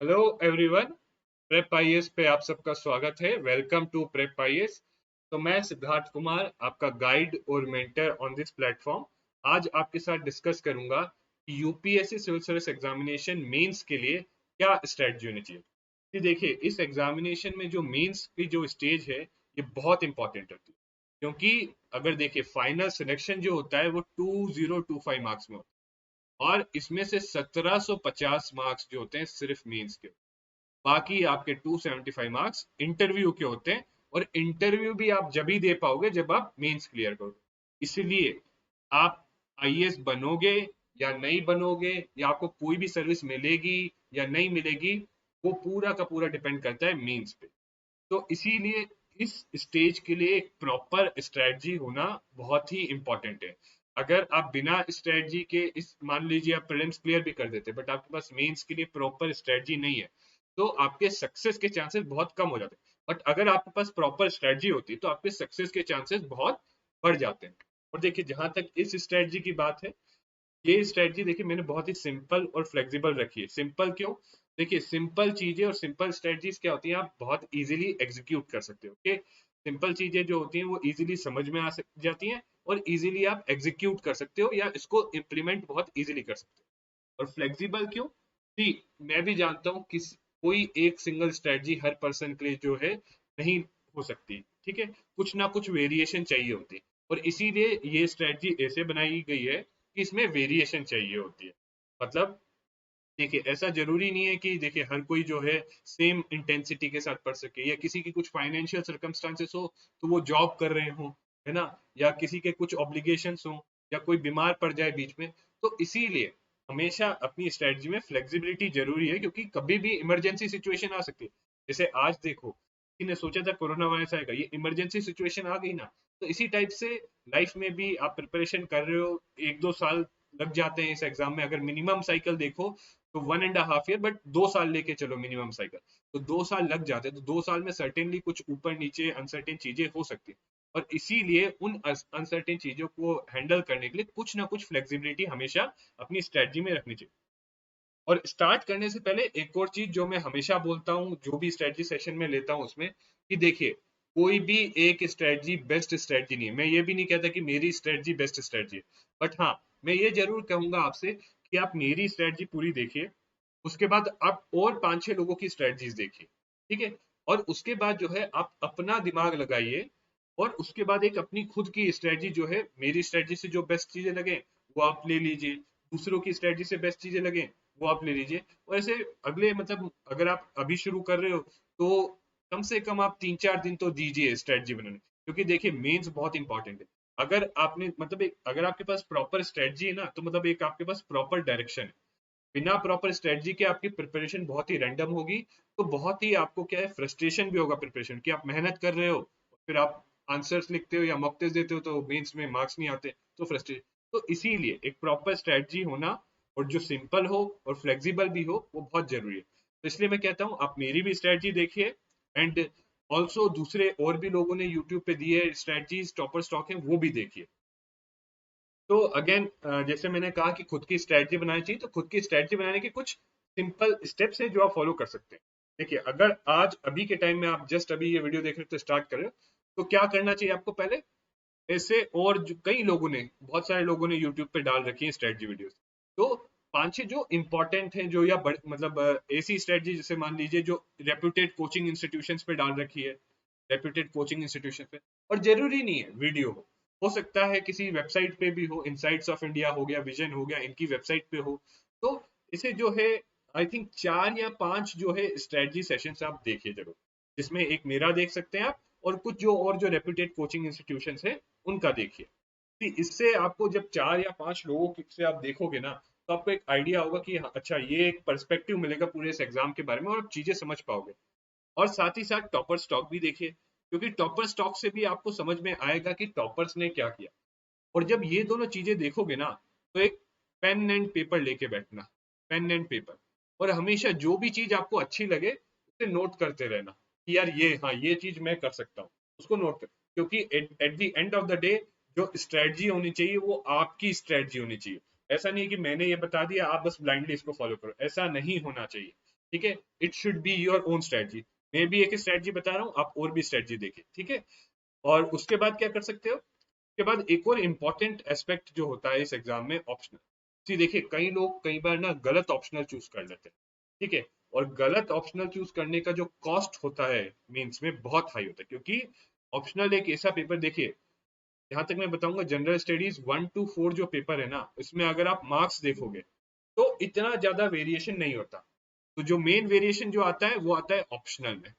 Hello everyone. Prep IAS पे आप सबका स्वागत है। Welcome to prep IAS. तो मैं सिद्धार्थ कुमार, आपका गाइड और मेंटर ऑन दिस प्लेटफॉर्म। आज आपके साथ डिस्कस करूंगा कि UPSC civil service examination mains के लिए क्या स्ट्रेटजी होनी चाहिए। कि देखिए, इस एग्जामिनेशन में जो मेंस की जो स्टेज है ये बहुत इंपॉर्टेंट होती है, क्योंकि अगर देखिए फाइनल सिलेक्शन जो होता है वो 2025 मार्क्स में होता है और इसमें से 1750 मार्क्स जो होते हैं सिर्फ मेंस के। बाकी आपके 275 मार्क्स इंटरव्यू के होते हैं, और इंटरव्यू भी आप जब ही दे पाओगे जब आप मेंस क्लियर करोगे। इसलिए आप आईएएस बनोगे या नहीं बनोगे, या आपको कोई भी सर्विस मिलेगी या नहीं मिलेगी, वो पूरा का पूरा डिपेंड करता है मेंस पे। तो इसीलिए इस स्टेज के लिए एक प्रॉपर स्ट्रेटजी होना बहुत ही इंपॉर्टेंट है। अगर आप बिना स्ट्रेटजी के इस मान लीजिए आप प्रीलिम्स क्लियर भी कर देते बट आपके पास मेंस के लिए प्रॉपर स्ट्रेटजी नहीं है, तो आपके सक्सेस के चांसेस बहुत कम हो जाते हैं। बट अगर आपके पास प्रॉपर स्ट्रेटजी होती तो आपके सक्सेस के चांसेस बहुत बढ़ जाते हैं। और देखिए, जहां तक इस स्ट्रेटजी की बात है, ये स्ट्रेटजी देखिए मैंने बहुत ही सिंपल और फ्लेक्सिबल रखी है। सिंपल क्यों? देखिए, सिंपल चीजें और सिंपल स्ट्रेटजीज क्या होती हैं, आप बहुत इजीली एग्जीक्यूट कर सकते हो। ओके, सिंपल चीजें जो होती हैं वो इजीली समझ में जाती हैं, और इजीली आप एग्जीक्यूट कर सकते हो या इसको इम्प्लीमेंट बहुत इजीली कर सकते हो। और फ्लेक्सिबल क्यों? जी, मैं भी जानता हूँ कि कोई एक सिंगल स्ट्रेटजी हर पर्सन के लिए जो है नहीं हो सकती। ठीक है, कुछ ना कुछ वेरिएशन चाहिए होती है, और इसीलिए ये स्ट्रेटजी ऐसे बनाई गई है कि इसमें वेरिएशन चाहिए होती है। मतलब देखिए, ऐसा जरूरी नहीं है कि देखिए हर कोई जो है सेम इंटेंसिटी के साथ पढ़ सके, या किसी की कुछ फाइनेंशियल सर्कमस्टांसेस हो तो वो जॉब कर रहे हो, है ना, या किसी के कुछ ऑब्लिगेशंस हो, या कोई बीमार पड़ जाए बीच में। तो इसीलिए हमेशा अपनी स्ट्रेटजी में फ्लेक्सिबिलिटी जरूरी है, क्योंकि कभी भी इमरजेंसी सिचुएशन आ सकती है। जैसे आज देखो, किसी ने सोचा था कोरोना वायरस आएगा, ये इमरजेंसी सिचुएशन आ गई ना। तो इसी टाइप से लाइफ में भी आप प्रिपरेशन कर रहे हो, 1-2 साल लग जाते हैं इस एग्जाम में। अगर मिनिमम साइकिल देखो तो 1.5 ईयर, बट 2 साल लेके चलो मिनिमम साइकिल, तो 2 साल लग जाते हैं। तो 2 साल में सर्टेनली कुछ ऊपर नीचे अनसर्टेन चीजें हो सकती है, और इसीलिए उन अनसर्टेन चीजों को हैंडल करने के लिए कुछ ना कुछ फ्लेक्सिबिलिटी हमेशा अपनी स्ट्रेटजी में रखनी चाहिए। और स्टार्ट करने से पहले एक और चीज जो मैं हमेशा बोलता हूँ, जो भी स्ट्रेटजी सेशन में लेता हूँ उसमें, कि देखिए, कोई भी एक स्ट्रेटजी बेस्ट स्ट्रेटजी नहीं है। मैं ये भी नहीं कहता कि मेरी स्ट्रेटजी बेस्ट स्ट्रेटजी है, बट हाँ, मैं ये जरूर कहूंगा आपसे कि आप मेरी स्ट्रेटजी पूरी देखिए, उसके बाद आप और 5-6 लोगों की स्ट्रेटजीज देखिए। ठीक है, और उसके बाद जो है आप अपना दिमाग लगाइए, और उसके बाद एक अपनी खुद की स्ट्रेटजी जो है, मेरी स्ट्रेटजी से जो बेस्ट चीजें लगे वो आप ले लीजिए, दूसरों की स्ट्रेटजी से बेस्ट चीजें लगे वो आप ले लीजिए। और ऐसे अगले मतलब अगर आप अभी शुरू कर रहे हो तो कम से कम आप 3-4 दिन तो दीजिए स्ट्रेटजी बनाने, क्योंकि देखिए मेंस बहुत इंपॉर्टेंट है। अगर आपने मतलब एक अगर आपके पास प्रॉपर स्ट्रेटजी है ना, तो मतलब एक आपके पास प्रॉपर डायरेक्शन है। बिना प्रॉपर स्ट्रेटजी के आपकी प्रिपरेशन बहुत ही रैंडम होगी, तो बहुत ही आपको क्या है, फ्रस्ट्रेशन भी होगा प्रिपरेशन की। आप मेहनत कर रहे हो, फिर आप आंसर्स लिखते हो या मॉक टेस्ट देते हो तो मेंस में मार्क्स नहीं आते, तो फ्रस्ट्रेशन। तो इसीलिए एक प्रॉपर स्ट्रेटजी होना, और जो सिंपल हो और फ्लेक्सिबल भी हो, वो बहुत जरूरी है। तो इसलिए मैं कहता हूँ आप मेरी भी स्ट्रेटजी देखिए, एंड ऑल्सो दूसरे और भी लोगों ने यूट्यूब पे दिए स्ट्रेटजीज, टॉपर स्टॉक है, वो भी देखिए। तो अगेन, जैसे मैंने कहा कि खुद की स्ट्रेटजी बनानी चाहिए, तो खुद की स्ट्रेटजी बनाने के कुछ सिंपल स्टेप्स हैं जो आप फॉलो कर सकते हैं। देखिए, अगर आज अभी के टाइम में आप जस्ट अभी ये वीडियो देख रहे हो तो स्टार्ट कर रहे हो, तो क्या करना चाहिए आपको पहले? ऐसे और कई लोगों ने, बहुत सारे लोगों ने यूट्यूब पे डाल रखी है स्ट्रेटजी वीडियोस। तो 5-6 जो इंपॉर्टेंट हैं, जो या मतलब ऐसी स्ट्रेटजी जैसे मान लीजिए जो रेप्यूटेड कोचिंग इंस्टीट्यूशंस पे डाल रखी है, रेप्यूटेड कोचिंग इंस्टीट्यूशन पे। और जरूरी नहीं है वीडियो हो सकता है किसी वेबसाइट पे भी हो, इनसाइट्स ऑफ इंडिया हो गया, विजन हो गया, इनकी वेबसाइट पे हो। तो इसे जो है, आई थिंक 4 या 5 जो है स्ट्रेटजी सेशंस आप देखिए जरूर, जिसमें एक मेरा देख सकते हैं आप, और कुछ जो और जो रेप्यूटेड कोचिंग इंस्टीट्यूशंस है उनका देखिए। इससे आपको जब 4 या 5 लोगों से आप देखोगे ना, तो आपको एक आइडिया होगा कि हाँ, अच्छा, ये एक पर्सपेक्टिव मिलेगा पूरे इस एग्जाम के बारे में, और आप चीजें समझ पाओगे। और साथ ही साथ टॉपर स्टॉक भी देखिए, क्योंकि टॉपर स्टॉक से भी आपको समझ में आएगा कि टॉपर्स ने क्या किया। और जब ये दोनों चीजें देखोगे ना, तो एक पेन एंड पेपर लेके बैठना, पेन एंड पेपर, और हमेशा जो भी चीज आपको अच्छी लगे उसे नोट करते रहना कि यार ये, हाँ, ये चीज मैं कर सकता हूँ, उसको नोट कर। क्योंकि at the end of the day जो स्ट्रेटजी होनी चाहिए वो आपकी स्ट्रेटजी होनी चाहिए। ऐसा नहीं है कि मैंने ये बता दिया आप बस ब्लाइंडली इसको फॉलो करो, ऐसा नहीं होना चाहिए। ठीक है, it should be your own strategy. मैं भी एक स्ट्रेटजी बता रहा हूँ, आप और भी स्ट्रेटजी देखिए, ठीक है। और उसके बाद क्या कर सकते हो, उसके बाद एक और इम्पॉर्टेंट एस्पेक्ट जो होता है इस एग्जाम में, ऑप्शनल। जी देखिए, कई लोग कई बार ना गलत ऑप्शनल चूज कर लेते हैं, ठीक है। और गलत ऑप्शनल चूज करने का जो कॉस्ट होता है मीन्स में बहुत हाई होता है, क्योंकि ऑप्शनल एक ऐसा पेपर, देखिए यहाँ तक मैं बताऊंगा, जनरल स्टडीज 1 to 4 जो पेपर है ना, इसमें अगर आप मार्क्स देखोगे तो इतना ज्यादा वेरिएशन नहीं होता। तो जो मेन वेरिएशन जो आता है वो आता है ऑप्शनल में।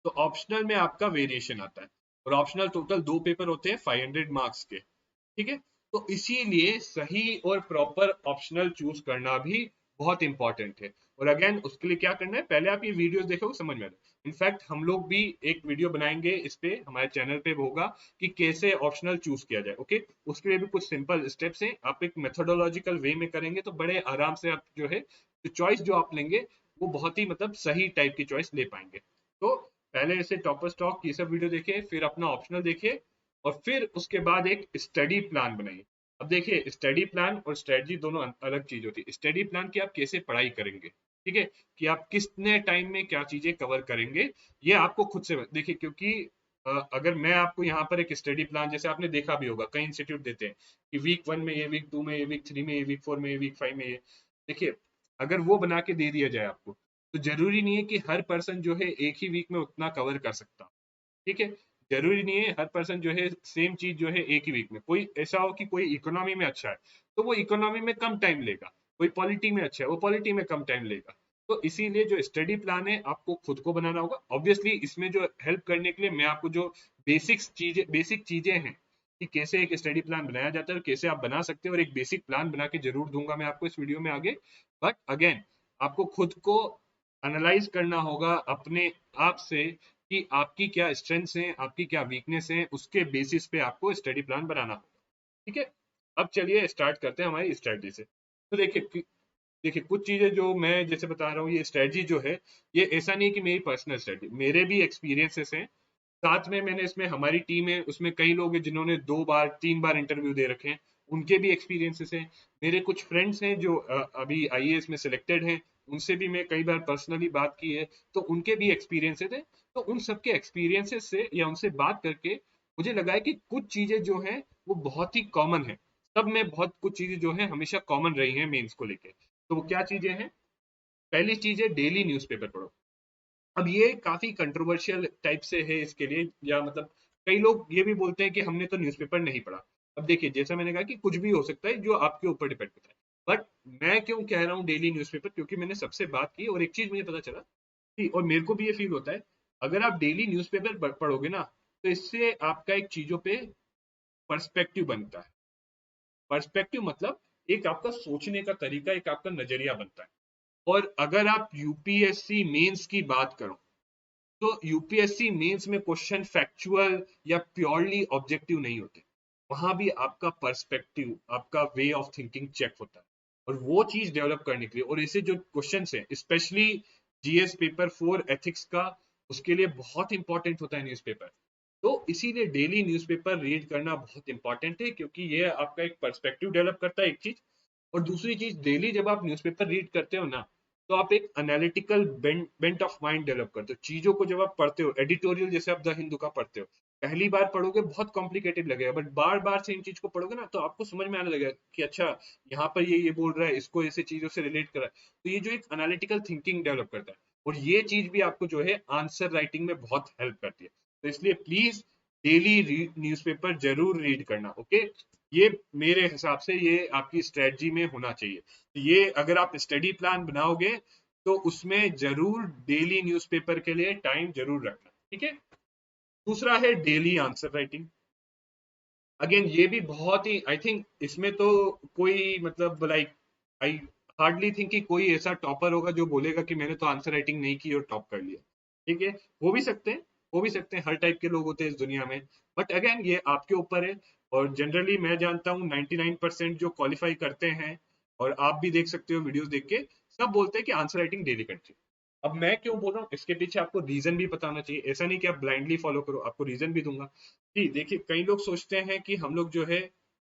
तो ऑप्शनल में आपका वेरिएशन आता है, और ऑप्शनल टोटल 2 पेपर होते हैं 500 मार्क्स के, ठीक है। तो इसीलिए सही और प्रॉपर ऑप्शनल चूज करना भी बहुत इंपॉर्टेंट है। और अगेन उसके लिए क्या करना है, पहले आप ये वीडियोस देखो, समझ में आए। इनफैक्ट हम लोग भी एक वीडियो बनाएंगे इस पे, हमारे चैनल पे होगा कि कैसे ऑप्शनल चूज किया जाए, ओके। उसके लिए भी कुछ सिंपल स्टेप्स हैं, आप एक मेथोडोलॉजिकल वे में करेंगे तो बड़े आराम से आप जो है, जो चॉइस जो आप लेंगे वो बहुत ही मतलब सही टाइप की चॉइस ले पाएंगे। तो पहले ऐसे टॉपर स्टॉक ये सब वीडियो देखिए, फिर अपना ऑप्शनल देखिए, और फिर उसके बाद एक स्टडी प्लान बनाइए। अब देखिए, स्टडी प्लान और स्ट्रेटजी दोनों अलग चीज होती है। स्टडी प्लान की आप कैसे पढ़ाई करेंगे, ठीक है, कि आप कितने टाइम में क्या चीजें कवर करेंगे, ये आपको खुद से देखिए। क्योंकि अगर मैं आपको यहाँ पर एक स्टडी प्लान, जैसे आपने देखा भी होगा कई इंस्टीट्यूट देते हैं कि वीक 1 में ये, वीक 2 में ये, वीक 3 में ये, वीक 4 में ये, वीक 5 में ये, देखिए अगर वो बना के दे दिया जाए आपको, तो जरूरी नहीं है कि हर पर्सन जो है एक ही वीक में उतना कवर कर सकता, ठीक है। जरूरी नहीं है हर पर्सन जो है सेम चीज जो है एक ही वीक में, कोई ऐसा हो कि कोई इकोनॉमी में अच्छा है तो वो इकोनॉमी में कम टाइम लेगा, कोई पॉलिटी में अच्छा है वो पॉलिटी में कम टाइम लेगा। तो इसीलिए जो स्टडी प्लान है आपको खुद को बनाना होगा। ऑब्वियसली इसमें जो हेल्प करने के लिए मैं आपको जो बेसिक चीजें हैं कि कैसे एक स्टडी प्लान बनाया जाता है और कैसे आप बना सकते हैं, और एक बेसिक प्लान बना के जरूर दूंगा मैं आपको इस वीडियो में आगे। बट अगेन आपको खुद को एनालाइज करना होगा अपने आप से कि आपकी क्या स्ट्रेंथ्स हैं, आपकी क्या वीकनेस हैं, उसके बेसिस पे आपको स्टडी प्लान बनाना होगा, ठीक है। अब चलिए स्टार्ट करते हैं हमारी स्ट्रेटजी से। तो देखिए कुछ चीजें जो मैं जैसे बता रहा हूँ, ये स्ट्रेटजी जो है, ये ऐसा नहीं है कि मेरी पर्सनल स्ट्रेटजी, मेरे भी एक्सपीरियंसेस हैं। साथ में मैंने इसमें, हमारी टीम है उसमें कई लोग हैं जिन्होंने 2 बार 3 बार इंटरव्यू दे रखे हैं, उनके भी एक्सपीरियंसेस हैं। मेरे कुछ फ्रेंड्स हैं जो अभी आईएएस में सिलेक्टेड हैं, उनसे भी मैं कई बार पर्सनली बात की है, तो उनके भी एक्सपीरियंसेस हैं। तो उन सबके एक्सपीरियंसेस से या उनसे बात करके मुझे लगा है कि कुछ चीजें जो हैं वो बहुत ही कॉमन है, सब में बहुत कुछ चीजें जो है हमेशा कॉमन रही हैं मेंस को लेके। तो वो क्या चीजें हैं, पहली चीज है डेली न्यूज़पेपर पढ़ो। अब ये काफी कंट्रोवर्शियल टाइप से है इसके लिए, या मतलब कई लोग ये भी बोलते हैं कि हमने तो न्यूज़पेपर नहीं पढ़ा। अब देखिए जैसा मैंने कहा कि कुछ भी हो सकता है, जो आपके ऊपर डिपेंड करता है। बट मैं क्यों कह रहा हूँ डेली न्यूज़पेपर, क्योंकि मैंने सबसे बात की और एक चीज मुझे पता चला कि, और मेरे को भी ये फील होता है, अगर आप डेली न्यूज़पेपर पढ़ोगे ना, तो इससे आपका एक चीजों पे पर्सपेक्टिव बनता है। पर्सपेक्टिव मतलब एक आपका सोचने का तरीका, एक आपका नजरिया बनता है। और अगर आप यूपीएससी मेंस की बात करो, तो यूपीएससी मेंस में क्वेश्चन फैक्चुअल या प्योरली ऑब्जेक्टिव नहीं होते, वहां भी आपका पर्सपेक्टिव, आपका वे ऑफ थिंकिंग चेक होता है। और वो चीज डेवलप करने के लिए, और ऐसे जो क्वेश्चन है स्पेशली जीएस पेपर 4 एथिक्स का, उसके लिए बहुत इंपॉर्टेंट होता है न्यूज़पेपर। तो इसीलिए डेली न्यूज़पेपर रीड करना बहुत इंपॉर्टेंट है, क्योंकि ये आपका एक पर्सपेक्टिव डेवलप करता है, एक चीज। और दूसरी चीज, डेली जब आप न्यूज़पेपर रीड करते हो ना, तो आप एक analytical bent of mind develop करते हो। चीजों को जब आप पढ़ते हो, एडिटोरियल जैसे आप द हिंदू का पढ़ते हो, पहली बार पढ़ोगे बहुत कॉम्प्लिकेटेड लगेगा, बट बार बार से इन चीज को पढ़ोगे ना, तो आपको समझ में आने लगेगा कि अच्छा, यहाँ पर ये बोल रहा है, इसको ऐसे चीजों से रिलेट कर रहा है। तो ये जो एक एनालिटिकल थिंकिंग डेवलप करता है, और ये चीज भी आपको जो है आंसर राइटिंग में बहुत हेल्प करती है। तो इसलिए प्लीज डेली न्यूज़पेपर जरूर रीड करना, ओके। ये मेरे हिसाब से ये आपकी स्ट्रेटजी में होना चाहिए। तो ये अगर आप स्टडी प्लान बनाओगे तो उसमें जरूर डेली न्यूज़पेपर के लिए टाइम जरूर रखना, ठीक है। दूसरा है डेली आंसर राइटिंग। अगेन ये भी बहुत ही, आई थिंक इसमें तो कोई मतलब लाइक, आई हार्डली थिंक कि कोई ऐसा टॉपर होगा जो बोलेगा कि मैंने तो आंसर राइटिंग नहीं की और टॉप कर लिया, ठीक है। हो भी सकते हैं, हो भी सकते हैं, हर टाइप के लोग होते हैं इस दुनिया में। बट अगेन ये आपके ऊपर है। और जनरली मैं जानता हूँ 99% जो क्वालिफाई करते हैं, और आप भी देख सकते हो वीडियोस देख के, सब बोलते हैं कि आंसर राइटिंग डेली करनी चाहिए। अब मैं क्यों बोल रहा हूँ, इसके पीछे आपको रीजन भी बताना चाहिए, ऐसा नहीं कि आप ब्लाइंडली फॉलो करो, आपको रीजन भी दूंगा। जी देखिए, कई लोग सोचते हैं कि हम लोग जो है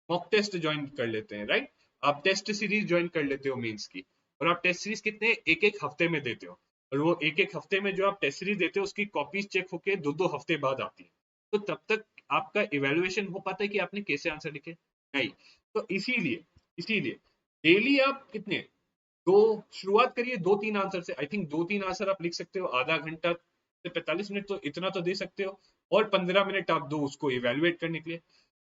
मॉक टेस्ट ज्वाइन कर लेते हैं, राइट। आप टेस्ट सीरीज ज्वाइन कर लेते हो मेंस की, और आप टेस्ट सीरीज कितने एक एक हफ्ते में देते हो, और वो एक एक हफ्ते में जो आप टेस्ट सीरीज देते हो उसकी कॉपीज चेक होके दो दो हफ्ते बाद आती है, तो तब तक आपका इवेल्युएशन हो पाता है कि आपने कैसे आंसर लिखे, नहीं। तो इसीलिए इसीलिए डेली आप कितने दो शुरुआत करिए, दो तीन आंसर से। आई थिंक दो तीन आंसर आप लिख सकते हो, आधा घंटा से 45 मिनट तो इतना तो दे सकते हो, और 15 मिनट आप दो उसको इवेलुएट करने के लिए।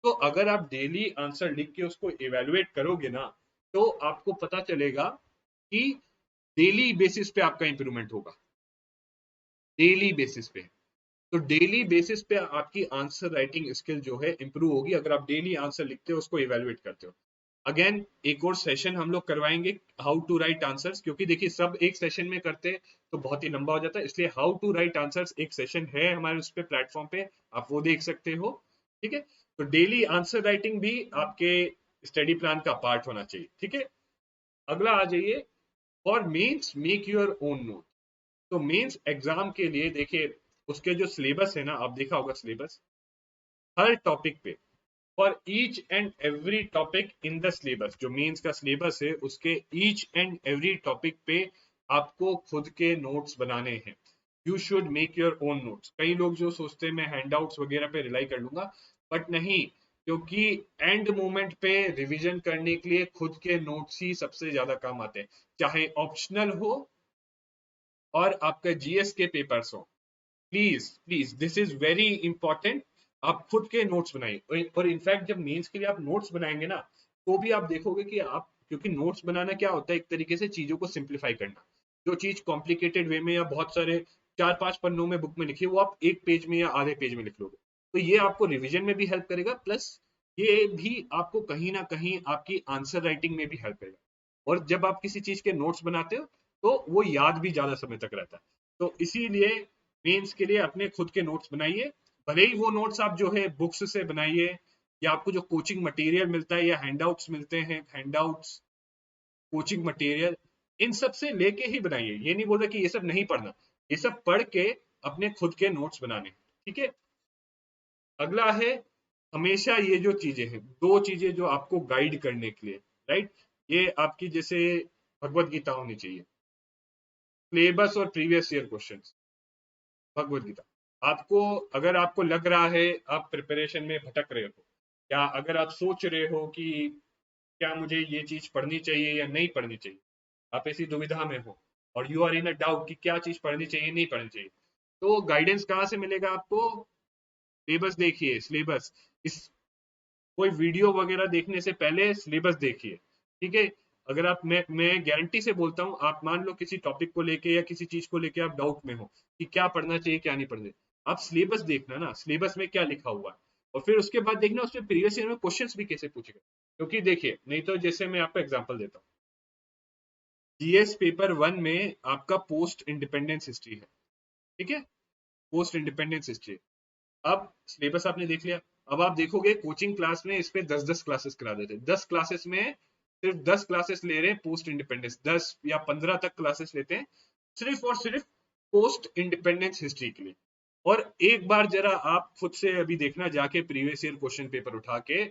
तो अगर आप डेली आंसर लिख के उसको इवेलुएट करोगे ना, तो आपको पता चलेगा कि डेली बेसिस पे आपका इंप्रूवमेंट होगा, डेली बेसिस पे। तो डेली बेसिस पे आपकी आंसर राइटिंग स्किल जो है इंप्रूव होगी, अगर आप डेली आंसर लिखते हो उसको इवेलुएट करते हो। अगेन एक और सेशन हम लोग करवाएंगे हाउ टू राइट आंसर्स, क्योंकि देखिए सब एक सेशन में करते तो बहुत ही लंबा हो जाता है, इसलिए हाउ टू राइट आंसर्स एक सेशन है हमारे उस पे प्लेटफॉर्म पे, आप वो देख सकते हो। ठीक है, तो डेली आंसर राइटिंग भी आपके स्टडी प्लान का पार्ट होना चाहिए। ठीक है, अगला आ जाइए, for mains make your own note. तो मेंस एग्जाम के लिए देखिए उसके जो सिलेबस है ना, आप देखा होगा सिलेबस, हर टॉपिक पे, for each and every topic in the syllabus, जो मेंस का सिलेबस है उसके ईच एंड एवरी टॉपिक पे आपको खुद के नोट्स बनाने हैं। You should make your own notes. कई लोग जो सोचते हैं मैं हैंडआउट्स वगैरह पे रिलाई कर लूंगा, बट नहीं, क्योंकि एंड मोमेंट पे रिवीजन करने के लिए खुद के नोट्स ही सबसे ज्यादा काम आते हैं, चाहे ऑप्शनल हो और आपका जीएस के पेपर्स हो। Please please this is very important, आप खुद के नोट्स बनाइए। और इनफैक्ट जब मेंस के लिए आप नोट्स बनाएंगे ना, तो भी आप देखोगे कि आप, क्योंकि नोट्स बनाना क्या होता है, एक तरीके से चीजों को सिंप्लीफाई करना। जो चीज कॉम्प्लिकेटेड वे में या बहुत सारे 4-5 पन्नों में बुक में लिखी है, वो आप एक पेज में या आधे पेज में लिख लोगे। तो ये आपको रिविजन में भी हेल्प करेगा, प्लस ये भी आपको कहीं ना कहीं आपकी आंसर राइटिंग में भी हेल्प करेगा। और जब आप किसी चीज के नोट्स बनाते हो तो वो याद भी ज्यादा समय तक रहता है। तो इसीलिए मेंस के लिए अपने खुद के नोट्स बनाइए, भले ही वो नोट्स आप जो है बुक्स से बनाइए, या आपको जो कोचिंग मटेरियल मिलता है या हैंडआउट्स मिलते हैं, हैंडआउट्स, कोचिंग मटेरियल, इन सब से लेके ही बनाइए। ये नहीं बोल रहा कि ये सब नहीं पढ़ना, ये सब पढ़ के अपने खुद के नोट्स बनाने। ठीक है, अगला है, हमेशा ये जो चीजें हैं, दो चीजें जो आपको गाइड करने के लिए, राइट, ये आपकी जैसे भगवत गीता होनी चाहिए, सिलेबस और previous year questions. Bhagavad Gita, आपको, अगर आपको लग रहा है आप प्रिपरेशन में भटक रहे हो, या अगर आप सोच रहे हो कि क्या मुझे ये चीज पढ़नी चाहिए या नहीं पढ़नी चाहिए, आप ऐसी दुविधा में हो और you are in a doubt कि क्या चीज पढ़नी चाहिए नहीं पढ़नी चाहिए, तो गाइडेंस कहाँ से मिलेगा आपको? सिलेबस देखिए, सिलेबस, इस कोई वीडियो वगैरह देखने से पहले सिलेबस देखिए। ठीक है, अगर आप, मैं गारंटी से बोलता हूँ, आप मान लो किसी टॉपिक को लेके या किसी चीज को लेके आप डाउट में हो कि क्या पढ़ना चाहिए क्या नहीं पढ़ना चाहिए, आप सिलेबस देखना ना, सिलेबस में क्या लिखा हुआ है, और फिर उसके बाद देखना उसमें प्रीवियस ईयर में क्वेश्चंस भी कैसे पूछेगा। क्योंकि देखिए, नहीं तो जैसे मैं आपको एग्जांपल देता हूँ, जीएस पेपर 1 में आपका पोस्ट इंडिपेंडेंस हिस्ट्री है। ठीक है, पोस्ट इंडिपेंडेंस हिस्ट्री। अब सिलेबस आपने देख लिया, अब आप देखोगे कोचिंग क्लास में इस पे 10-10 क्लासेस करा देते हैं, 10 क्लासेस में सिर्फ 10 क्लासेस ले रहे हैं पोस्ट इंडिपेंडेंस, 10 या 15 तक क्लासेस लेते हैं सिर्फ और सिर्फ पोस्ट इंडिपेंडेंस हिस्ट्री के लिए। और एक बार जरा आप खुद से अभी देखना जाके प्रीवियस ईयर क्वेश्चन पेपर उठा के,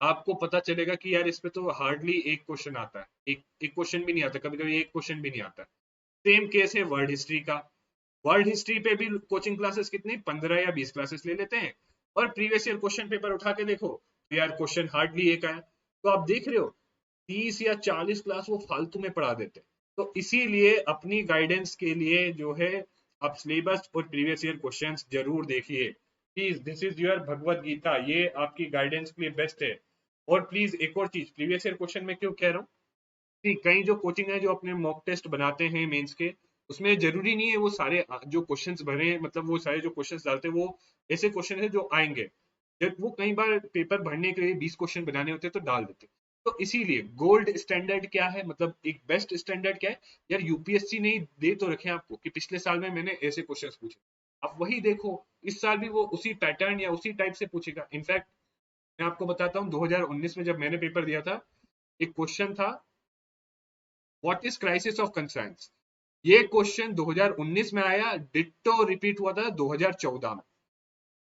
आपको पता चलेगा कि यार इस पे तो हार्डली एक क्वेश्चन आता है, एक एक क्वेश्चन भी नहीं आता, कभी कभी एक क्वेश्चन भी नहीं आता। सेम केस है वर्ल्ड हिस्ट्री का, वर्ल्ड हिस्ट्री पे भी कोचिंग क्लासेस कितनी 15 या 20 क्लासेस ले लेते हैं, और प्रीवियस ईयर क्वेश्चन पेपर उठा के देखो तो यार क्वेश्चन हार्डली एक आया। तो आप देख रहे हो 30 या 40 क्लास वो फालतू में पढ़ा देते हैं। तो इसीलिए अपनी गाइडेंस के लिए जो है, आप सिलेबस और प्रीवियस ईयर क्वेश्चंस जरूर देखिए। Please, this is your Bhagavad Gita, ये आपकी गाइडेंस के लिए बेस्ट है। और प्लीज एक और चीज, प्रीवियस ईयर क्वेश्चन में क्यों कह रहा हूँ कि कई जो कोचिंग है जो अपने मॉक टेस्ट बनाते हैं मेंस के, उसमें जरूरी नहीं है वो सारे जो क्वेश्चंस भरे हैं, मतलब वो सारे जो क्वेश्चंस डालते हैं वो ऐसे क्वेश्चन है जो आएंगे, जब वो कई बार पेपर भरने के लिए 20 क्वेश्चन बनाने होते हैं तो डाल देते हैं। तो इसीलिए गोल्ड स्टैंडर्ड क्या है, मतलब एक बेस्ट स्टैंडर्ड क्या है, यार यूपीएससी ने दे तो रखे हैं आपको कि पिछले साल में मैंने ऐसे क्वेश्चंस पूछे, आप वही देखो, इस साल भी वो उसी पैटर्न या उसी टाइप से पूछेगा। इनफैक्ट मैं आपको बताता हूँ, 2019 में जब मैंने पेपर दिया था, एक क्वेश्चन था, what is crisis of concerns. ये क्वेश्चन 2019 में आया, डिट्टो रिपीट हुआ था 2014 में।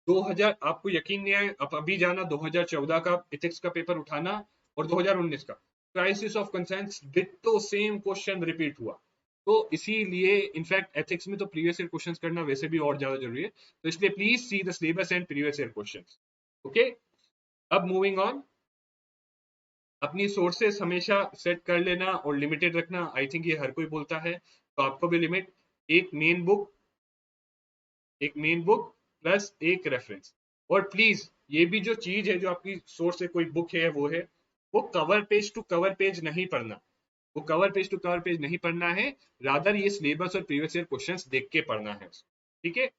2000, आपको यकीन नहीं है, अब अभी जाना 2014 का इथिक्स का पेपर उठाना और 2019 का, crisis of conscience ditto same question repeat हुआ। तो इसीलिए इनफैक्ट एथिक्स में तो प्रीवियस ईयर क्वेश्चंस करना वैसे भी और ज्यादा जरूरी है, तो इसलिए please see the syllabus and previous year questions. Okay, अब मूविंग ऑन, अपनी सोर्सेस हमेशा सेट कर लेना और लिमिटेड रखना। आई थिंक ये हर कोई बोलता है, तो आपको भी लिमिट, एक मेन बुक, एक मेन बुक प्लस एक रेफरेंस। और प्लीज ये भी जो चीज है, जो आपकी सोर्स है, कोई बुक है, वो cover page to cover page नहीं पढ़ना, वो cover page to cover page नहीं पढ़ना है, रादर ये सिलेबस और प्रीवियस ईयर क्वेश्चंस देख के पढ़ना है। ठीक है,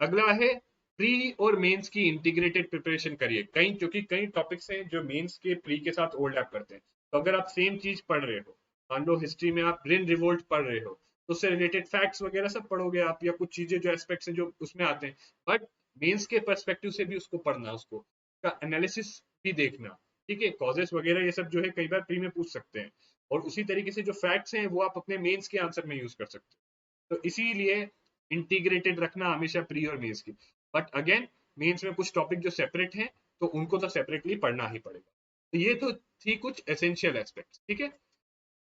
अगला है प्री और मेंस की इंटीग्रेटेड प्रिपरेशन करिए। कई, क्योंकि कई टॉपिक्स हैं जो मेंस के प्री के साथ ओवरलैप करते हैं। तो अगर आप सेम चीज पढ़ रहे हो, मान लो हिस्ट्री में आप रिन रिवोल्ट पढ़ रहे हो, तो उससे रिलेटेड फैक्ट्स वगैरह सब पढ़ोगे आप, या कुछ चीजें जो एस्पेक्ट्स हैं जो उसमें आते हैं, बट मेंस के पर्सपेक्टिव से भी उसको पढ़ना, उसको का एनालिसिस भी देखना। ठीक है, कॉजेस वगैरह ये सब जो है कई बार प्री में पूछ सकते हैं, और उसी तरीके से जो फैक्ट्स हैं वो आप अपने मेंस के आंसर में यूज कर सकते हो। तो इसीलिए इंटीग्रेटेड रखना हमेशा प्री और मेंस की। बट अगेन, मेंस में कुछ टॉपिक जो सेपरेट हैं, तो उनको तो सेपरेटली पढ़ना ही पड़ेगा। तो ये तो थी कुछ एसेंशियल एस्पेक्ट्स। ठीक है,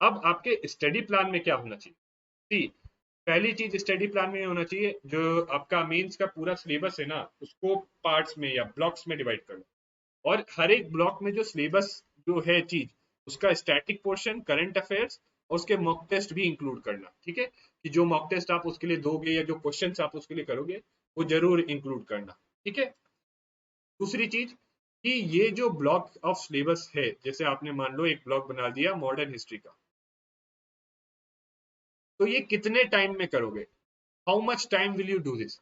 अब आपके स्टडी प्लान में क्या होना चाहिए? सी, पहली चीज स्टडी प्लान में होना चाहिए, जो आपका मेंस का पूरा सिलेबस है ना, उसको पार्ट्स में या ब्लॉक्स में डिवाइड करना। और हर एक ब्लॉक में जो सिलेबस जो है चीज, उसका स्टैटिक पोर्शन, करंट अफेयर्स और उसके मॉक टेस्ट भी इंक्लूड करना। ठीक है, कि जो मॉक टेस्ट आप उसके लिए दोगे या जो क्वेश्चन आप उसके लिए करोगे, वो जरूर इंक्लूड करना। ठीक है, दूसरी चीज कि ये जो ब्लॉक ऑफ सिलेबस है, जैसे आपने मान लो एक ब्लॉक बना दिया मॉडर्न हिस्ट्री का, तो ये कितने टाइम में करोगे? How much time will you do this?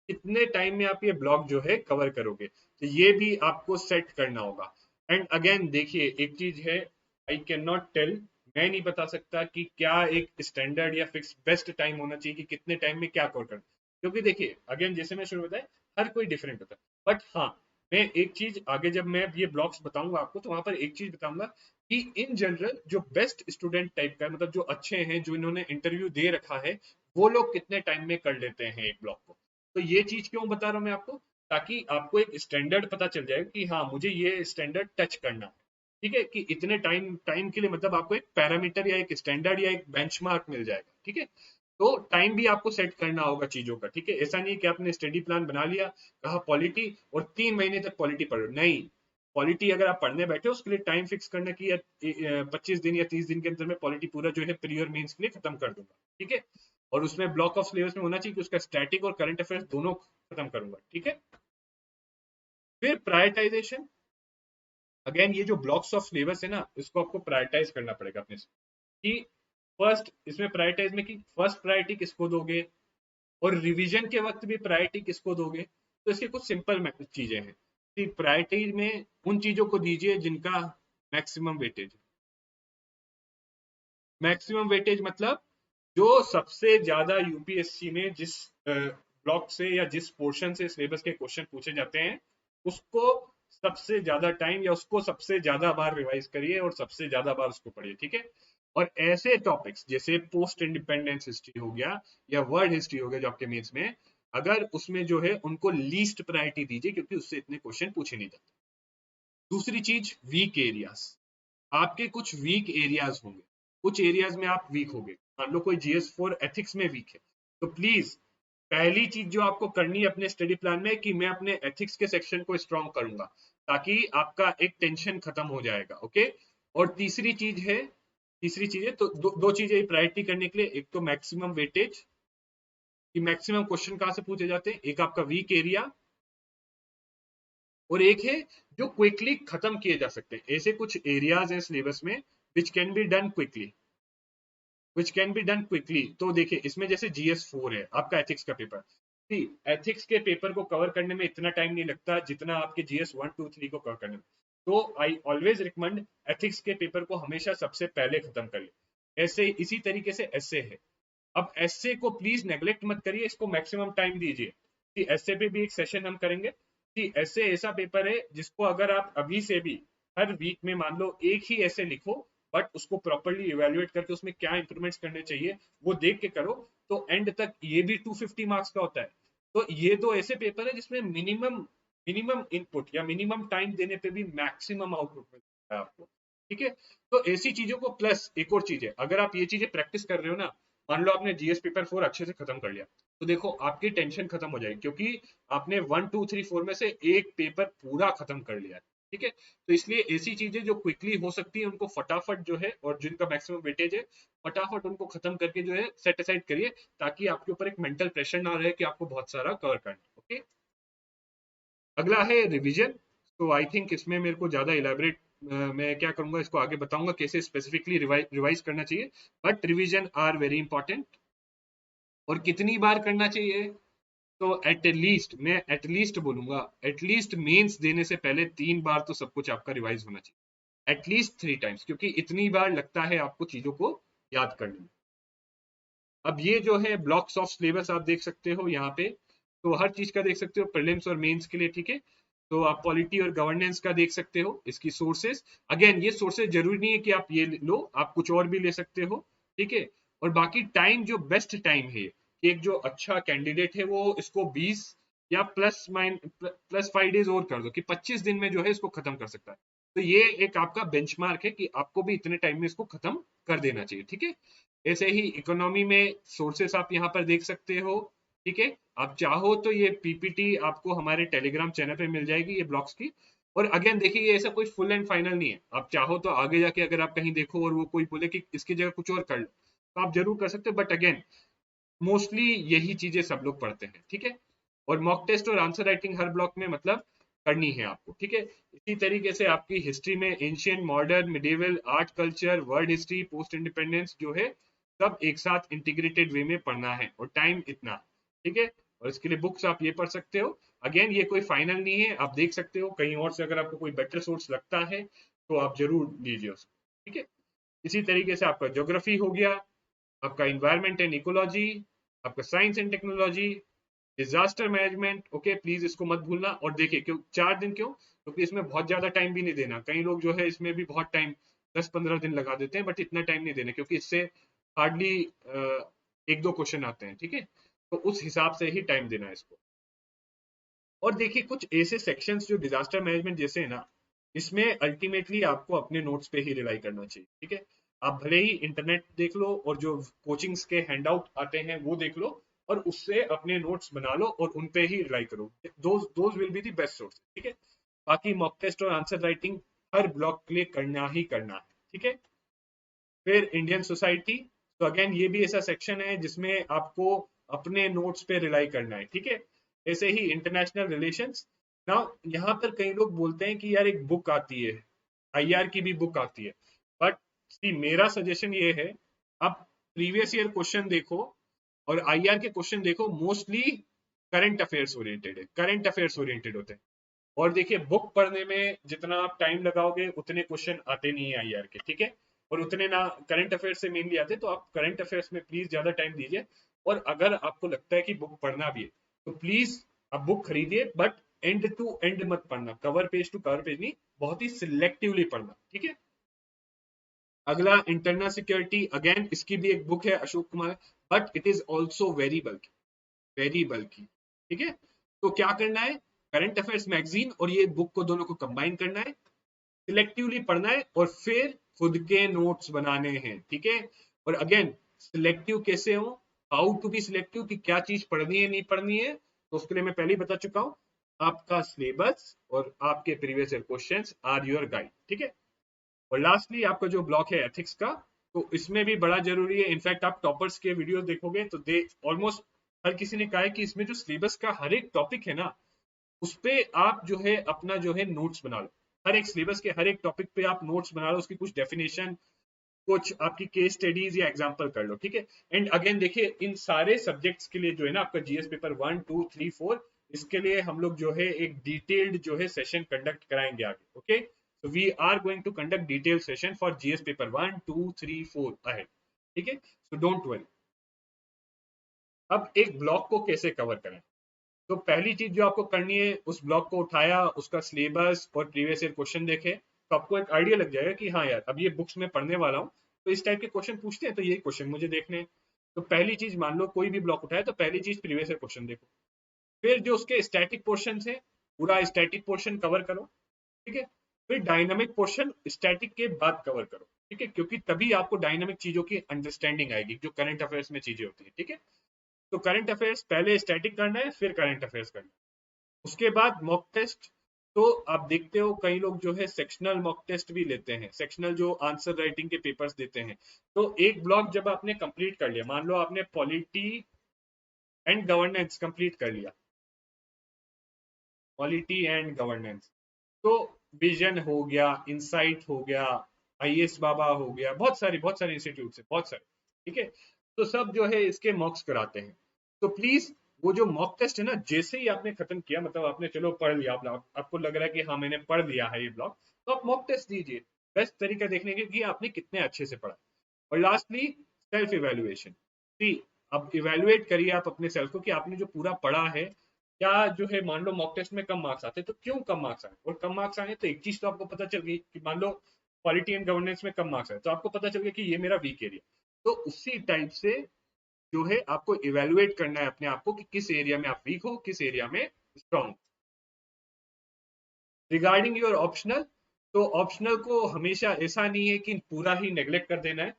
कितने टाइम में आप ये ब्लॉक जो है कवर करोगे? तो ये भी आपको सेट करना होगा। एंड अगेन देखिए, एक चीज है, आई कैन नॉट टेल, मैं नहीं बता सकता कि क्या एक स्टैंडर्ड या फिक्स बेस्ट टाइम होना चाहिए कि कितने टाइम में क्या कवर करना। क्योंकि देखिए अगेन, जैसे मैं शुरू बताया, हर कोई डिफरेंट होता है। बट हाँ, मैं एक चीज आगे जब मैं ये ब्लॉक्स बताऊंगा आपको, तो वहां पर एक चीज बताऊंगा कि इन जनरल जो बेस्ट स्टूडेंट टाइप का, मतलब जो अच्छे हैं, जो इन्होंने इंटरव्यू दे रखा है, वो लोग कितने टाइम में कर लेते हैं एक ब्लॉक को। तो ये चीज क्यों बता रहा हूं मैं आपको? ताकि आपको एक स्टैंडर्ड पता चल जाए कि हाँ, मुझे ये स्टैंडर्ड टच करना है। ठीक है, कि इतने टाइम टाइम के लिए, मतलब आपको एक पैरामीटर या एक स्टैंडर्ड या एक बेंचमार्क मिल जाएगा। ठीक है, तो टाइम भी आपको सेट करना होगा चीजों का। ठीक है, ऐसा नहीं है कि आपने स्टडी प्लान बना लिया, कहा पॉलिटी, और 3 महीने तक पॉलिटी पढ़ो, नहीं। पॉलिटी अगर आप पढ़ने बैठे हो, उसके लिए टाइम फिक्स करना कि 25 दिन या 30 दिन के अंदर में पॉलिटी पूरा जो है प्री और मेंस के लिए खत्म कर दूंगा। ठीक है, और उसमें ब्लॉक ऑफ सिलेबस में होना चाहिए कि उसका स्टैटिक और करंट अफेयर्स दोनों खत्म करूंगा। ठीक है, फिर प्रायोरिटाइजेशन। अगेन, ये जो ब्लॉक्स ऑफ सिलेबस है ना, इसको आपको प्रायोरिटाइज करना पड़ेगा अपने से, कि फर्स्ट इसमें प्रायोरिटाइज में कि फर्स्ट प्रायोरिटी किसको दोगे, और रिवीजन के वक्त भी प्रायोरिटी किसको दोगे। तो इसके कुछ सिंपल चीजें हैं कि प्रायोरिटी में उन चीजों को दीजिए जिनका मैक्सिमम वेटेज। मैक्सिमम वेटेज मतलब जो सबसे ज्यादा यूपीएससी में जिस ब्लॉक से या जिस पोर्शन से सिलेबस के क्वेश्चन पूछे जाते हैं, उसको सबसे ज्यादा टाइम या उसको सबसे ज्यादा बार रिवाइज करिए और सबसे ज्यादा बार उसको पढ़िए। ठीक है, और ऐसे टॉपिक्स जैसे पोस्ट इंडिपेंडेंस हिस्ट्री हो गया या वर्ल्ड हिस्ट्री हो गया जो आपके मेंस में, अगर उसमें जो है उनको लीस्ट प्रायोरिटी दीजिए, क्योंकि उससे इतने क्वेश्चन पूछे नहीं जाते। दूसरी चीज, वीक एरियाज। आपके कुछ वीक एरियाज होंगे, कुछ एरियाज में आप वीक होंगे। मान लो कोई GS4 एथिक्स में वीक है, तो प्लीज पहली चीज जो आपको करनी है अपने स्टडी प्लान में, कि मैं अपने एथिक्स के सेक्शन को स्ट्रॉन्ग करूंगा, ताकि आपका एक टेंशन खत्म हो जाएगा। ओके, और तीसरी चीज है तो दो चीजें प्रायोरिटी करने के लिए, एक तो मैक्सिमम वेटेज, कि मैक्सिमम क्वेश्चन कहां से पूछे जाते हैं, एक आपका वीक एरिया, और एक है जो क्विकली खत्म किए जा सकते हैं। ऐसे कुछ एरियाज हैं सिलेबस में which can be done quickly, which can be done quickly. तो देखिए, इसमें जैसे GS4 है आपका एथिक्स का पेपर, एथिक्स के पेपर को कवर करने में इतना टाइम नहीं लगता जितना आपके GS1 2 3 को कवर करने में। तो आई ऑलवेज रिकमेंड एथिक्स के पेपर को हमेशा सबसे पहले खत्म कर ले। ऐसे इसी तरीके से एसए है। अब एसए को प्लीज नेग्लेक्ट मत करिए, इसको मैक्सिमम टाइम दीजिए। कि एसए पे भी एक सेशन हम करेंगे, कि एसए ऐसा पेपर है जिसको अगर आप अभी से भी हर वीक में मान लो एक ही ऐसे लिखो, बट उसको प्रॉपरली इवेल्युएट करके उसमें क्या इंप्रूवमेंट्स करने चाहिए वो देख के करो, तो एंड तक ये भी 250 मार्क्स का होता है। तो ये दो ऐसे पेपर है जिसमें मिनिमम मिनिमम इनपुट या मिनिमम टाइम देने पे भी मैक्सिमम आउटपुट मिलता है आपको। ठीक है। तो ऐसी चीजों को, प्लस एक और चीज है, अगर आप ये चीजें प्रैक्टिस कर रहे हो ना, मान लो आपने जीएस पेपर 4 अच्छे से खत्म कर लिया, तो देखो आपकी टेंशन खत्म हो जाएगी, क्योंकि आपने 1 2 3 4 में से एक पेपर पूरा खत्म कर लिया है। ठीक है। तो इसलिए ऐसी चीजें जो क्विकली हो सकती है उनको फटाफट जो है, और जिनका मैक्सिमम वेटेज है, फटाफट उनको खत्म करके जो है सेट असाइड करिए, ताकि आपके ऊपर एक मेंटल प्रेशर ना रहे कि आपको बहुत सारा कवर करना है। ओके। अगला है रिवीजन। तो आई थिंक इसमें मेरे को ज्यादा इलेबरेट, मैं क्या करूंगा, इसको आगे बताऊंगा कैसे स्पेसिफिकली रिवाइज करना चाहिए। But revision are very important. और कितनी बार करना चाहिए, तो एटलीस्ट बोलूंगा, एटलीस्ट मेंस देने से पहले 3 बार तो सब कुछ आपका रिवाइज होना चाहिए, एटलीस्ट 3 टाइम्स, क्योंकि इतनी बार लगता है आपको चीजों को याद करने में। अब ये जो है ब्लॉक्स ऑफ सिलेबस आप देख सकते हो यहाँ पे, तो हर चीज का देख सकते हो, प्रीलिम्स और मेंस के लिए। ठीक है। तो आप पॉलिटी और गवर्नेंस का देख सकते हो, इसकी सोर्सेस। अगेन ये सोर्सेस जरूरी नहीं है कि आप ये लो, आप कुछ और भी ले सकते हो। ठीक है। और बाकी टाइम, जो बेस्ट टाइम है, कि एक जो अच्छा कैंडिडेट है वो इसको 20 या +5 डेज और कर दो, कि 25 दिन में जो है इसको खत्म कर सकता है। तो ये एक आपका बेंचमार्क है कि आपको भी इतने टाइम में इसको खत्म कर देना चाहिए। ठीक है। ऐसे ही इकोनॉमी में सोर्सेस आप यहाँ पर देख सकते हो। ठीक है। आप चाहो तो ये पीपीटी आपको हमारे टेलीग्राम चैनल पे मिल जाएगी, ये ब्लॉग्स की। और अगेन देखिए, ये ऐसा कोई फुल एंड फाइनल नहीं है, आप चाहो तो आगे जाके अगर आप कहीं देखो और वो कोई बोले कि इसकी जगह कुछ और कर लो, तो आप जरूर कर सकते हो। बट अगेन मोस्टली यही चीजें सब लोग पढ़ते हैं। ठीक है। और मॉक टेस्ट और आंसर राइटिंग हर ब्लॉक में मतलब करनी है आपको। ठीक है। इसी तरीके से आपकी हिस्ट्री में ancient, modern, medieval, art, culture, world history, post independence जो है, सब एक साथ इंटीग्रेटेड वे में पढ़ना है, और टाइम इतना। ठीक है। और इसके लिए बुक्स आप ये पढ़ सकते हो। अगेन ये कोई फाइनल नहीं है, आप देख सकते हो कहीं और से अगर आपको कोई बेटर सोर्स लगता है तो आप जरूर लीजिए उसको। ठीक है। इसी तरीके से आपका ज्योग्राफी हो गया, आपका इन्वायरमेंट एंड इकोलॉजी, आपका science and technology, disaster management. Okay, please इसको मत भूलना। और देखिए क्यों 4 दिन, क्यों, क्योंकि इसमें बहुत ज्यादा टाइम भी नहीं देना। कई लोग जो है इसमें भी बहुत टाइम, 10 15 दिन लगा देते हैं, बट इतना टाइम नहीं देना, क्योंकि इससे हार्डली 1 2 क्वेश्चन आते हैं। ठीक है। तो उस हिसाब से ही टाइम देना है इसको। और देखिए कुछ ऐसे सेक्शंस जो डिजास्टर मैनेजमेंट जैसे है ना, इसमें अल्टीमेटली आपको अपने नोट्स पे ही रिलाई करना चाहिए। ठीक है। आप भले ही इंटरनेट देख लो और जो कोचिंग्स के हैंडआउट आते हैं वो देख लो, और उससे अपने नोट्स बना लो और उन पे ही रिलाई करो। Those will be the best source. ठीक है। बाकी मॉक टेस्ट और आंसर राइटिंग हर ब्लॉक के लिए करना ही करना है। ठीक है। फिर इंडियन सोसाइटी, तो अगेन ये भी ऐसा सेक्शन है जिसमें आपको अपने नोट्स पे रिलाई करना है। ठीक है। ऐसे ही इंटरनेशनल रिलेशंस। नाउ यहाँ पर कई लोग बोलते हैं कि यार एक बुक आती है, आईआर की भी बुक आती है, बट सी मेरा सजेशन ये है, आप प्रीवियस ईयर क्वेश्चन देखो और आईआर के क्वेश्चन देखो, मोस्टली करंट अफेयर्स ओरिएंटेड है, करंट अफेयर्स ओरिएंटेड होते हैं। और देखिए बुक पढ़ने में जितना आप टाइम लगाओगे उतने क्वेश्चन आते नहीं है आईआर के। ठीक है। और उतने ना करंट अफेयर्स से मेनली आते, तो आप करंट अफेयर्स में प्लीज ज्यादा टाइम दीजिए। और अगर आपको लगता है कि बुक पढ़ना भी है, तो प्लीज आप बुक खरीदिए, बट एंड टू एंड मत पढ़ना, cover page to cover page नहीं, बहुत ही सिलेक्टिवली पढ़ना। ठीक है। अगला इंटरनल सिक्योरिटी, अगेन इसकी भी एक बुक है Ashok Kumar, but it is also very बल्कि, वेरी बल्कि। ठीक है। तो क्या करना है, करंट अफेयर्स मैगजीन और ये बुक को दोनों को कंबाइन करना है, सिलेक्टिवली पढ़ना है, और फिर खुद के नोट्स बनाने हैं। ठीक है। और अगेन सिलेक्टिव कैसे हो, हाउ टू बी सिलेक्टिव, कि क्या चीज पढ़नी है नहीं पढ़नी है, तो उसके लिए मैं पहले ही बता चुका हूं, आपका सिलेबस और आपके previous year questions are your guide. ठीक है। और लास्टली आपका जो ब्लॉक है एथिक्स का, तो इसमें भी बड़ा जरूरी है। इनफैक्ट आप टॉपर्स के वीडियो देखोगे तो दे ऑलमोस्ट हर किसी ने कहा है कि इसमें जो सिलेबस का हर एक टॉपिक है ना, उस पे आप जो है अपना जो है नोट्स बना लो। हर एक सिलेबस के हर एक टॉपिक पे आप नोट्स बना लो, उसकी कुछ डेफिनेशन, कुछ आपकी केस स्टडीज या एग्जांपल कर लो। ठीक है। एंड अगेन देखिए इन सारे सब्जेक्ट्स के लिए जो है ना, आपका जीएस पेपर 1 2 3 4, इसके लिए हम लोग जो है एक डिटेल्ड जो है सेशन कंडक्ट कराएंगे आगे। Okay. so we are going to conduct detailed session for GS paper 1 2 3 4 ahead. ठीक है। so don't worry। अब एक ब्लॉक को कैसे कवर करें, तो पहली चीज जो आपको करनी है, उस ब्लॉक को उठाया, उसका सिलेबस और प्रीवियस ईयर क्वेश्चन देखे, तो आपको एक आइडिया लग जाएगा कि हाँ यार अब ये बुक्स में पढ़ने वाला हूँ, तो इस टाइप के क्वेश्चन पूछते हैं तो ये क्वेश्चन मुझे देखने हैं। तो पहली चीज, मान लो कोई भी ब्लॉक उठाए तो पहली चीज प्रीवियस ईयर क्वेश्चन देखो। फिर जो उसके स्टैटिक पोर्शन है, पूरा स्टैटिक पोर्शन कवर करो। ठीक है। फिर डायनामिक पोर्शन स्टैटिक के बाद कवर करो, ठीक है, क्योंकि तभी आपको डायनामिक चीजों की अंडरस्टैंडिंग आएगी जो करंट अफेयर्स में चीजें होती है, ठीक है। तो करंट अफेयर्स पहले स्टैटिक करना है, फिर करंट अफेयर्स करना है, उसके बाद मॉक टेस्ट। तो आप देखते हो कई लोग जो है सेक्शनल मॉक टेस्ट भी लेते हैं, सेक्शनल जो आंसर राइटिंग के पेपर्स देते हैं। तो एक ब्लॉक जब आपने कंप्लीट कर लिया, मान लो आपने पॉलिटी एंड गवर्नेंस कंप्लीट कर लिया, पॉलिटी एंड गवर्नेंस, तो विजन हो गया, इंसाइट हो गया, आईएएस बाबा हो गया, बहुत सारे इंस्टीट्यूट है, बहुत सारे, ठीक है। तो सब जो है इसके मॉक्स कराते हैं। तो प्लीज वो जो मॉक टेस्ट है ना, जैसे ही आपने खत्म किया, मतलब आपने चलो पढ़ लिया, आपको लग रहा है कि हाँ मैंने पढ़ लिया है ये ब्लॉक, तो आप मॉक टेस्ट दीजिए। बेस्ट तरीका देखने के कि आपने कितने अच्छे से पढ़ा। और लास्टली सेल्फ इवेल्युएशन। सी, अब इवेल्युएट करिए आप अपने सेल्फ को कि आपने जो पूरा पढ़ा है, क्या जो है, मान लो मॉक टेस्ट में कम मार्क्स आते तो क्यों कम मार्क्स आए, और कम मार्क्स आए तो एक चीज तो आपको पता चल गई कि मान लो पॉलिटी एंड गवर्नेंस में कम मार्क्स आए, तो आपको पता चल गया कि ये मेरा वीक एरिया। तो उसी टाइप से जो है आपको इवेल्युएट करना है अपने आप को कि किस एरिया में आप वीक हो, किस एरिया में स्ट्रांग। रिगार्डिंग योर ऑप्शनल, तो ऑप्शनल को हमेशा ऐसा नहीं है कि पूरा ही नेग्लेक्ट कर देना है।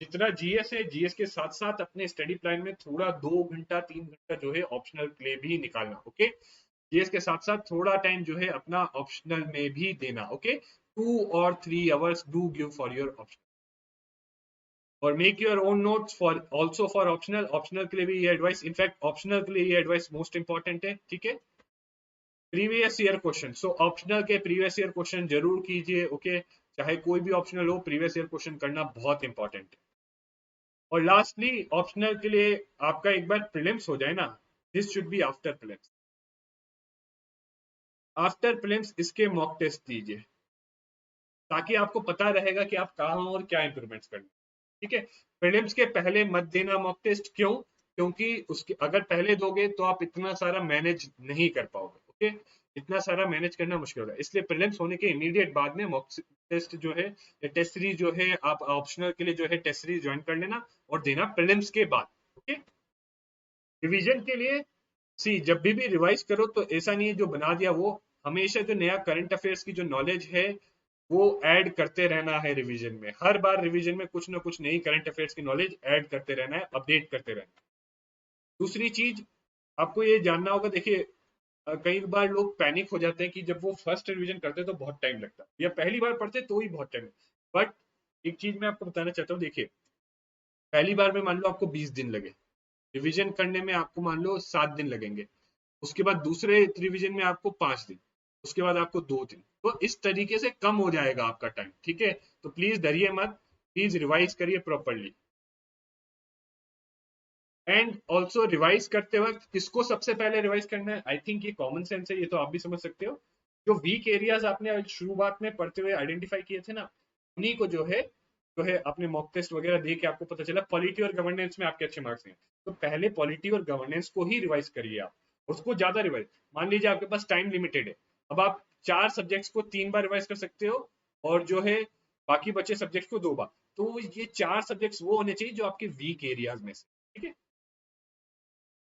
जितना जीएस है, जीएस के साथ साथ अपने स्टडी प्लान में थोड़ा 2 घंटा 3 घंटा जो है ऑप्शनल के लिए भी निकालना, ओके। जीएस के साथ साथ थोड़ा टाइम जो है अपना ऑप्शनल में भी देना, okay. 2 or 3 hours do give for your option, और make your own notes for also for optional. Optional के लिए भी ये एडवाइस, इनफैक्ट ऑप्शनल के लिए ये एडवाइस मोस्ट इंपॉर्टेंट है, ठीक है। प्रीवियस ईयर क्वेश्चन, सो ऑप्शनल के प्रीवियस ईयर क्वेश्चन जरूर कीजिए, ओके। चाहे कोई भी ऑप्शनल हो, प्रीवियस ईयर क्वेश्चन करना बहुत इंपॉर्टेंट है। और लास्टली ऑप्शनल के लिए आपका एक बार प्रीलिम्स हो जाए ना, this should be after prelims, after prelims इसके मॉक टेस्ट दीजिए, ताकि आपको पता रहेगा कि आप कहाँ और क्या इंप्रूवमेंट्स करना, ठीक है। प्रीलिम्स के पहले मत देना मॉक टेस्ट, क्यों? क्योंकि उसके अगर पहले दोगे तो आप इतना सारा मैनेज नहीं कर पाओगे, ओके। इतना सारा मैनेज करना मुश्किल होगा, इसलिए प्रीलिम्स होने के इमीडिएट बाद में मॉक टेस्ट जो है, टेस्ट सीरीज जो है, आप ऑप्शनल के लिए जो है टेस्ट सीरीज ज्वाइन कर लेना और देना प्रीलिम्स के बाद, ओके। रिवीजन के लिए, सी जब भी रिवाइज करो तो ऐसा नहीं है जो बना दिया वो, हमेशा जो नया करंट अफेयर्स की जो नॉलेज है वो ऐड करते रहना है रिवीजन में। हर बार रिवीजन में कुछ ना कुछ नई करंट अफेयर्स की नॉलेज ऐड करते रहना है, अपडेट करते रहना है। दूसरी चीज आपको ये जानना होगा, देखिए कई बार लोग पैनिक हो जाते हैं कि जब वो फर्स्ट रिवीजन करते हैं तो बहुत टाइम लगता है, या पहली बार पढ़ते तो ही बहुत टाइम। बट एक चीज मैं आपको बताना चाहता हूँ, देखिए पहली बार में मान लो आपको 20 दिन लगे, रिवीजन करने में आपको मान लो 7 दिन लगेंगे, उसके बाद दूसरे रिवीजन में आपको 5 दिन, उसके बाद आपको 2 दिन, तो इस तरीके से कम हो जाएगा आपका टाइम, ठीक है। तो प्लीज डरिए मत, प्लीज रिवाइज करिए प्रॉपरली। एंड ऑल्सो रिवाइज करते वक्त किसको सबसे पहले रिवाइज करना है, आई थिंक ये कॉमन सेंस है, ये तो आप भी समझ सकते हो। जो वीक एरियाज आपने शुरुआत में पढ़ते हुए आइडेंटिफाई किए थे ना, उन्हीं को जो है अपने मॉक टेस्ट वगैरह दे के आपको पता चला पॉलिटी और गवर्नेंस में आपके अच्छे मार्क्स हैं, तो पहले पॉलिटी और गवर्नेंस को ही रिवाइज करिए आप, उसको ज्यादा रिवाइज। मान लीजिए आपके पास टाइम लिमिटेड है, अब आप 4 सब्जेक्ट्स को 3 बार रिवाइज कर सकते हो, और जो है बाकी बचे सब्जेक्ट को 2 बार। तो ये 4 सब्जेक्ट्स वो होने चाहिए जो आपके वीक एरियाज में से, ठीक है।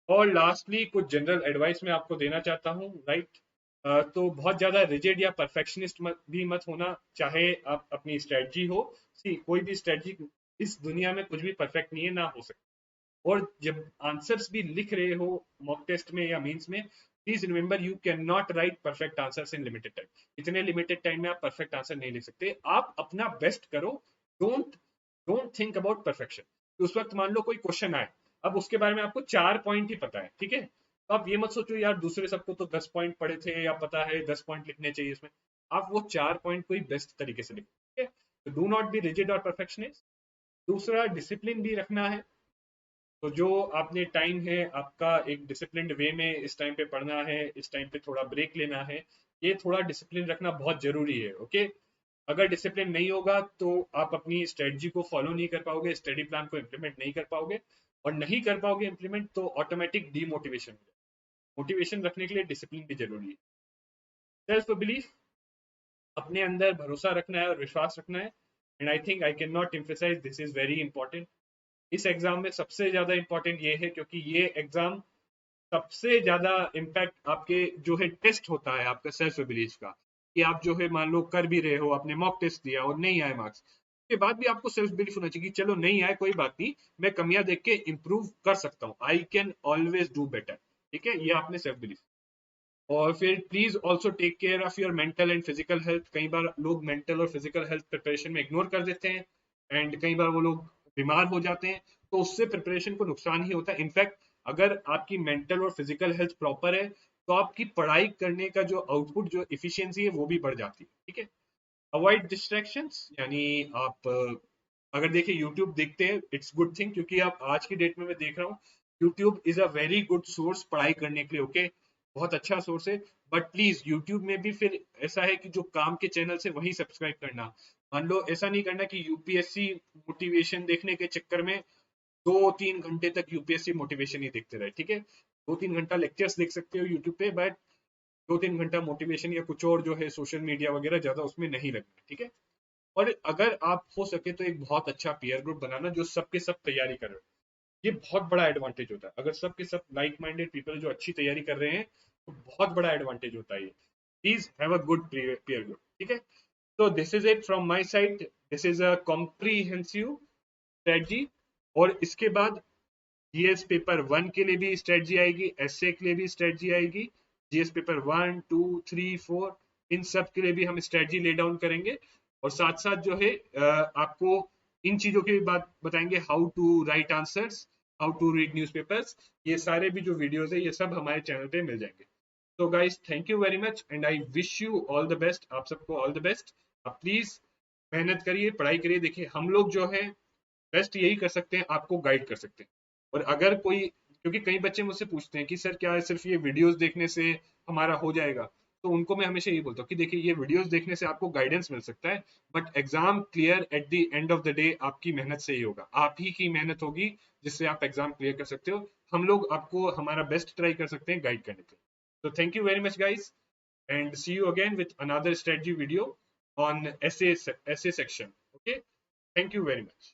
और लास्टली कुछ जनरल एडवाइस मैं आपको देना चाहता हूँ, राइट। तो बहुत ज्यादा रिजिड या परफेक्शनिस्ट भी मत होना, चाहे आप अपनी स्ट्रेटजी हो, सी कोई भी स्ट्रेटजी इस दुनिया में कुछ भी परफेक्ट नहीं है, ना हो सकता। और जब आंसर्स भी लिख रहे हो मॉक टेस्ट में या मीन्स में, please remember you can not right perfect answers in limited time. इतने लिमिटेड टाइम में आप परफेक्ट आंसर नहीं लिख सकते, आप अपना बेस्ट करो। Don't don't think about perfection. तो उस वक्त मान लो कोई क्वेश्चन आए, अब उसके बारे में आपको 4 पॉइंट ही पता है, ठीक है, तो आप ये मत सोचो यार दूसरे सबको तो 10 पॉइंट पढ़े थे या पता है 10 पॉइंट लिखने चाहिए इसमें। आप वो 4 पॉइंट को ही बेस्ट तरीके से लिखो, ठीक है। तो डू नॉट बी रिजिड और परफेक्शनिस्ट। दूसरा, डिसिप्लिन भी रखना है। तो जो आपने टाइम है आपका एक डिसिप्लिन्ड वे में इस टाइम पे पढ़ना है, इस टाइम पे थोड़ा ब्रेक लेना है, ये थोड़ा डिसिप्लिन रखना बहुत जरूरी है, ओके। अगर डिसिप्लिन नहीं होगा तो आप अपनी स्ट्रेटजी को फॉलो नहीं कर पाओगे, स्टडी प्लान को इम्प्लीमेंट नहीं कर पाओगे, और नहीं कर पाओगे इम्प्लीमेंट तो ऑटोमेटिक डीमोटिवेशन हो जाए। मोटिवेशन रखने के लिए डिसिप्लिन भी जरूरी है। सेल्फ बिलीफ, अपने अंदर भरोसा रखना है और विश्वास रखना है। And I think I can not emphasize this is very important. इस एग्जाम में सबसे ज्यादा इंपॉर्टेंट ये है क्योंकि ये एग्जाम सबसे ज्यादा इम्पैक्ट आपके जो है टेस्ट होता है आपका सेल्फ बिलीफ का, कि आप जो है मान लो कर भी रहे हो, आपने मॉक टेस्ट दिया और नहीं आए मार्क्स, के बाद भी आपको सेल्फ बिलीफ होना चाहिए कि चलो नहीं आए कोई बात नहीं, मैं कमियां देख के इंप्रूव कर सकता हूँ, I can always do better. ठीक है, ये आपने सेल्फ बिलीफ। और फिर please also take care of your mental and physical health. कई बार लोग मेंटल और फिजिकल हेल्थ प्रिपरेशन में इग्नोर कर देते हैं, एंड कई बार वो लोग बीमार हो जाते हैं, तो उससे प्रिपरेशन को नुकसान ही होता है। इनफैक्ट अगर आपकी मेंटल और फिजिकल हेल्थ प्रॉपर है तो आपकी पढ़ाई करने का जो आउटपुट, जो इफिशियंसी है, वो भी बढ़ जाती है। ठीक है, अवॉइड डिस्ट्रैक्शंस, यानी आप अगर देखिए यूट्यूब देखते हैं, इट्स गुड थिंग, क्योंकि आप आज की डेट में मैं देख रहा हूँ YouTube is a very good source पढ़ाई करने के लिए। ओके, बहुत अच्छा सोर्स है, बट प्लीज यूट्यूब में भी फिर ऐसा है कि जो काम के चैनल से वही सब्सक्राइब करना। मान लो ऐसा नहीं करना कि यूपीएससी मोटिवेशन देखने के चक्कर में 2-3 घंटे तक यूपीएससी मोटिवेशन ही देखते रहे। ठीक है, 2-3 घंटा लेक्चर्स देख सकते हो यूट्यूब पे, बट 2-3 घंटा मोटिवेशन या कुछ और जो है सोशल मीडिया वगैरह ज्यादा उसमें नहीं लगना। ठीक है, और अगर आप हो सके तो एक बहुत अच्छा पीयर ग्रुप बनाना जो सबके सब तैयारी कर रहे हो। ये बहुत बड़ा एडवांटेज होता है, अगर सबके सब लाइक माइंडेड पीपल जो अच्छी तैयारी कर रहे हैं तो बहुत बड़ा एडवांटेज होता है ये। Please have a good peer group. ठीक है, तो this is it from my side, this is a comprehensive strategy. और इसके बाद जीएस पेपर 1 के लिए भी स्ट्रेटजी आएगी, एसए के लिए भी स्ट्रेटजी आएगी, जीएस पेपर 1, 2, 3, 4 इन सब के लिए भी हम स्ट्रेटजी ले डाउन करेंगे। और साथ साथ जो है आपको इन चीजों की भी बात बताएंगे, how to write answers, how to read newspapers, ये सारे भी जो वीडियोस है ये सब हमारे चैनल पे मिल जाएंगे। तो guys thank you very much and I wish you all the best, आप सबको ऑल द बेस्ट। आप प्लीज मेहनत करिए, पढ़ाई करिए। देखिए हम लोग जो है बेस्ट यही कर सकते हैं, आपको गाइड कर सकते हैं। और अगर कोई, क्योंकि कई बच्चे मुझसे पूछते हैं कि सर क्या है सिर्फ ये वीडियोस देखने से हमारा हो जाएगा, तो उनको मैं हमेशा यही बोलता हूँ कि देखिए ये वीडियोस देखने से आपको गाइडेंस मिल सकता है, but exam clear at the end of the day आपकी मेहनत से ही होगा, आप ही की मेहनत होगी जिससे आप एग्जाम क्लियर कर सकते हो। हम लोग आपको हमारा बेस्ट ट्राई कर सकते हैं गाइड करने के लिए। तो thank you very much guys, and see you again with another strategy video on essay section. Okay, thank you very much.